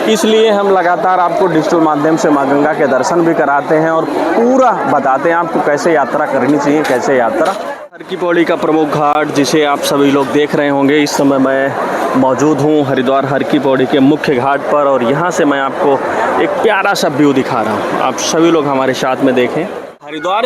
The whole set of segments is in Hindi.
इसलिए हम लगातार आपको डिजिटल माध्यम से माँ गंगा के दर्शन भी कराते हैं और पूरा बताते हैं आपको कैसे यात्रा करनी चाहिए, कैसे यात्रा। हर की पौड़ी का प्रमुख घाट जिसे आप सभी लोग देख रहे होंगे, इस समय मैं मौजूद हूँ हरिद्वार हर की पौड़ी के मुख्य घाट पर और यहाँ से मैं आपको एक प्यारा सा व्यू दिखा रहा हूँ। आप सभी लोग हमारे साथ में देखें। हरिद्वार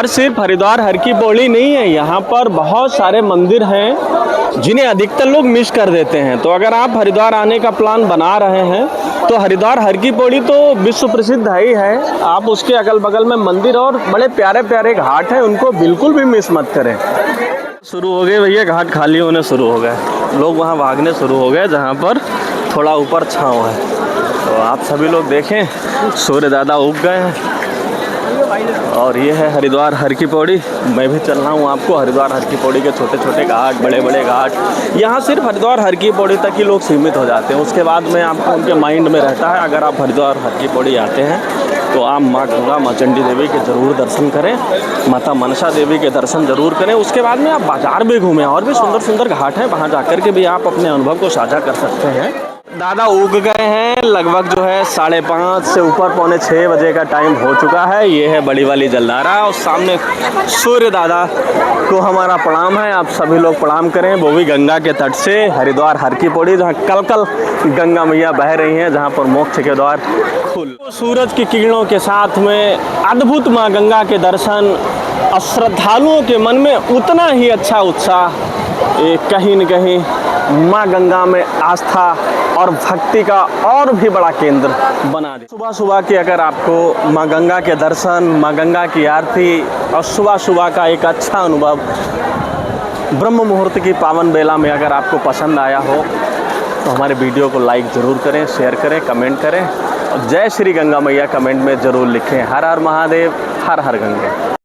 सिर्फ हरिद्वार हर की पौड़ी नहीं है, यहाँ पर बहुत सारे मंदिर हैं जिन्हें अधिकतर लोग मिस कर देते हैं। तो अगर आप हरिद्वार आने का प्लान बना रहे हैं तो हरिद्वार हर की पौड़ी तो विश्व प्रसिद्ध ही है, आप उसके अगल बगल में मंदिर और बड़े प्यारे प्यारे घाट हैं, उनको बिल्कुल भी मिस मत करें। शुरू हो गए भैया, घाट खाली होने शुरू हो गए, लोग वहाँ भागने शुरू हो गए जहाँ पर थोड़ा ऊपर छाँव है। तो आप सभी लोग देखें, सूर्य दादा उग गए हैं और ये है हरिद्वार हर की पौड़ी। मैं भी चल रहा हूँ आपको हरिद्वार हर की पौड़ी के छोटे छोटे घाट, बड़े बड़े घाट। यहाँ सिर्फ हरिद्वार हर की पौड़ी तक ही लोग सीमित हो जाते हैं, उसके बाद में आपको उनके माइंड में रहता है अगर आप हरिद्वार हर की पौड़ी आते हैं तो आप माँ गंगा, माँ चंडी देवी के ज़रूर दर्शन करें, माता मनसा देवी के दर्शन ज़रूर करें। उसके बाद में आप बाज़ार भी घूमें, और भी सुंदर सुंदर घाट हैं, वहाँ जाकर के भी आप अपने अनुभव को साझा कर सकते हैं। दादा उग गए हैं, लगभग जो है 5:30 से ऊपर 5:45 बजे का टाइम हो चुका है। ये है बड़ी वाली जलधारा और सामने सूर्य दादा को हमारा प्रणाम है। आप सभी लोग प्रणाम करें, वो भी गंगा के तट से हरिद्वार हर की पौड़ी, जहाँ कल कल गंगा मैया बह रही हैं, जहाँ पर मोक्ष के द्वार खुल। सूरज की किरणों के साथ में अद्भुत माँ गंगा के दर्शन और श्रद्धालुओं के मन में उतना ही अच्छा उत्साह, कहीं न कहीं माँ गंगा में आस्था और भक्ति का और भी बड़ा केंद्र बना दे। सुबह सुबह के अगर आपको माँ गंगा के दर्शन, माँ गंगा की आरती और सुबह सुबह का एक अच्छा अनुभव ब्रह्म मुहूर्त की पावन बेला में अगर आपको पसंद आया हो तो हमारे वीडियो को लाइक ज़रूर करें, शेयर करें, कमेंट करें और जय श्री गंगा मैया कमेंट में ज़रूर लिखें। हर हर महादेव, हर हर गंगे।